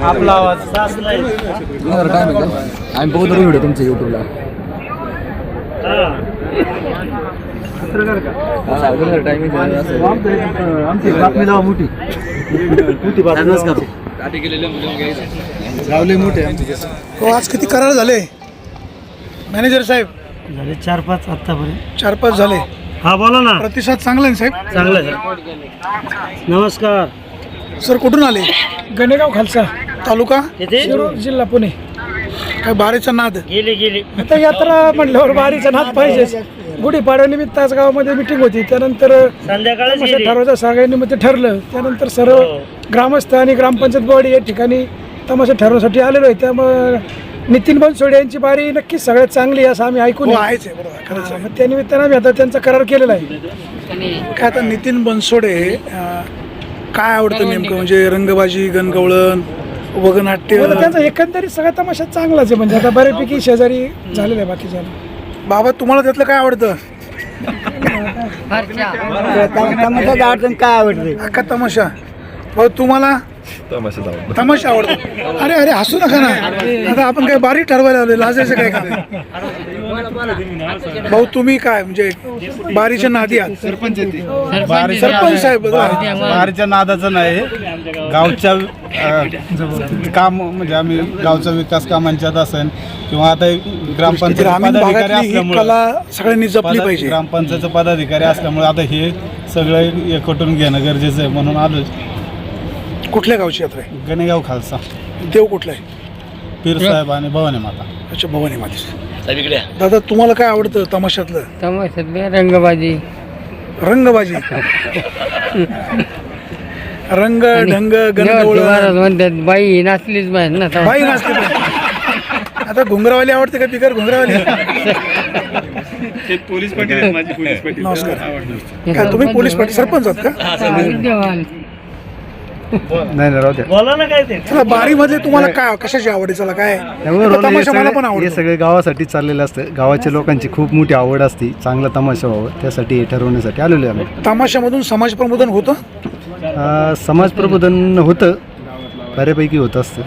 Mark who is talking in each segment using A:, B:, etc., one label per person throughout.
A: आपला आवाज
B: आम्ही बघतो व्हिडिओ तुमच्या युट्यूबला.
A: आमची बातमी लावा मोठी लावले मोठे आमचे.
C: हो, आज किती करार झाले मॅनेजर साहेब?
A: झाले 4-5 आतापर्यंत.
C: 4-5 झाले.
A: हा बोला ना.
C: प्रतिसाद चांगला आहे ना साहेब?
A: चांगलं आहे. नमस्कार
C: सर, कुठून आले?
D: गणेगाव खालसा,
C: तालुका
D: शिरूर, जिल्हा पुणे.
C: काय बारेचा नाद?
A: गेली
D: आता यात्रा म्हटल्यावर बारीचा नाद पाहिजेच. गुढीपाडव्यानिमित्त आज गावामध्ये मिटिंग होती, त्यानंतर
A: संध्याकाळी
D: ठरवायचं सगळ्यांनी मग ते ठरलं. त्यानंतर सर्व ग्रामस्थ आणि ग्रामपंचायत बॉडी या ठिकाणी तमाशा ठरवण्यासाठी आलेलो आहे. त्यामुळे नितीन बनसोडे यांची बारी नक्कीच सगळ्यात चांगली असं आम्ही ऐकून
C: आहेच आहे, बरोबर, खरंच आहे.
D: मग त्या निमित्तानं आम्ही आता त्यांचा करार केलेला आहे.
C: काय आता नितीन बनसोडे काय आवडतं नेमकं? म्हणजे रंगबाजी, गणगवळण, वगनाट्य?
D: आता त्यांचा एकंदरीत सगळा तमाशा चांगलाच आहे. म्हणजे आता बऱ्यापैकी शेजारी झालेलं आहे बाकीच्या.
C: बाबा, तुम्हाला त्यातलं काय आवडतं?
A: अडचण काय आवडते?
C: अख्खा तमाशा. भाऊ, तुम्हाला? तमाशा आवडतो. अरे अरे, हसू नका ना. आता आपण काय बारी ठरवायला आलो, लाजायचं काय काम? भाऊ, तुम्ही काय म्हणजे बारीच्या नादी आहात? सरपंच साहेब,
E: बारीच्या नादाचं नाही, गावच्या काम म्हणजे आम्ही गावचा विकास कामांच्यात असेल किंवा आता ग्रामपंचायत
C: ग्रामीण
E: पदाधिकारी
C: भागातली ही
E: असल्यामुळे
C: कला सगळ्यांनी जपली पाहिजे.
E: ग्रामपंचायतचा पदाधिकारी असल्यामुळे आता हे सगळं एकवटून घेणं गरजेचं आहे, म्हणून आलो.
C: कुठल्या गावची यात्रा आहे?
E: गणेगाव खालसा.
C: देव कुठला आहे?
E: पीर साहेब आणि भवानी माता.
C: अच्छा, भवानी माती. दादा, तुम्हाला काय आवडतं तमाशातलं?
F: तमाशातले रंगबाजी.
C: रंगबाजी. रंग ढंग गणगवळण.
F: म्हणतात बाई नाचलीच पाहिजे ना.
C: बाई नाचते पाहिजे. आता घुंगरावाली आवडते का? बिगर घुंगरावाली?
E: पोलीस पाटील माझी पोलीस पाटील.
C: नमस्कार. काय तुम्ही पोलीस पाटील सरपंच आहात का?
E: नाही राहू द्या.
A: बोला ना काय ते.
C: चला, बारी मध्ये तुम्हाला काय कशाची आवड आहे? चला, काय तमाशा मला पण
E: हे
C: आवडतो.
E: सगळे गावासाठी चाललेलं असतं. गावाच्या लोकांची खूप मोठी आवड असते चांगला तमाशा व्हावं, त्यासाठी हे ठरवण्यासाठी आलेलो आहे आम्ही.
C: तमाशामधून समाज प्रबोधन होतं?
E: समाज प्रबोधन होतं, बऱ्यापैकी होत असतं.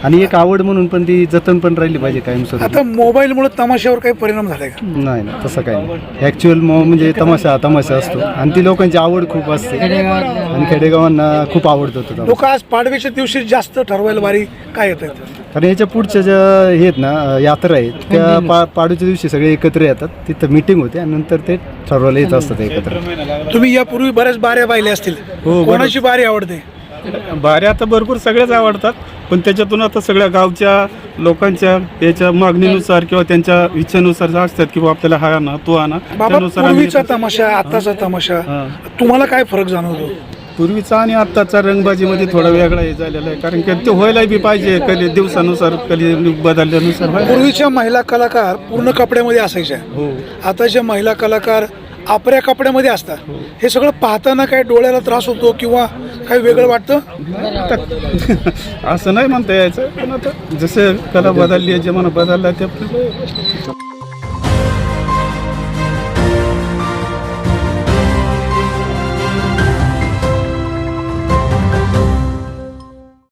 E: आणि एक आवड म्हणून पण ती जतन पण राहिली पाहिजे कायमस्वरूपी.
C: आता मोबाईलमुळे तमाशावर काही परिणाम झालाय का?
E: नाही ना, तसं काही नाही. ॲक्च्युअल म्हणजे तमाशा असतो आणि ती लोकांची आवड खूप असते आणि खेडेगावांना खूप आवडतं होतं.
C: लोक आज पाडव्याच्या दिवशी जास्त ठरवायला बारी काय येत आहेत?
E: कारण याच्या पुढच्या ज्या हे आहेत ना यात्रा आहेत त्या पाडूच्या दिवशी सगळे एकत्र येतात, तिथं मीटिंग होते आणि नंतर ते ठरवायला येत असतात एकत्र.
C: तुम्ही यापूर्वी बऱ्याच बाऱ्या पाहिल्या असतील.
E: हो,
C: कोणाची बारी आवडते?
E: बाऱ्या आता भरपूर सगळ्याच आवडतात, पण त्याच्यातून आता सगळ्या गावच्या लोकांच्या याच्या मागणीनुसार किंवा त्यांच्या इच्छेनुसार असतात की आपल्याला हा आणा तो आणा,
C: बाबा,
E: त्यानुसार आम्ही
C: पूर्वीचा तमाशा आताचा तमाशा तुम्हाला काय फरक जाणवतो?
E: पूर्वीचा आणि आत्ताचा रंगबाजीमध्ये थोडा वेगळा हे झालेला आहे, कारण की ते व्हायला बी पाहिजे कधी दिवसानुसार कधी बदलल्यानुसार.
C: पूर्वीच्या महिला कलाकार पूर्ण कपड्यामध्ये असायच्या.
E: हो.
C: आताच्या महिला कलाकार आपल्या कपड्यामध्ये असतात. हे सगळं पाहताना काय डोळ्याला त्रास होतो किंवा काही वेगळं वाटतं?
E: असं नाही म्हणता यायचं, पण आता जसं कला बदलली आहे, जमाना बदलला ते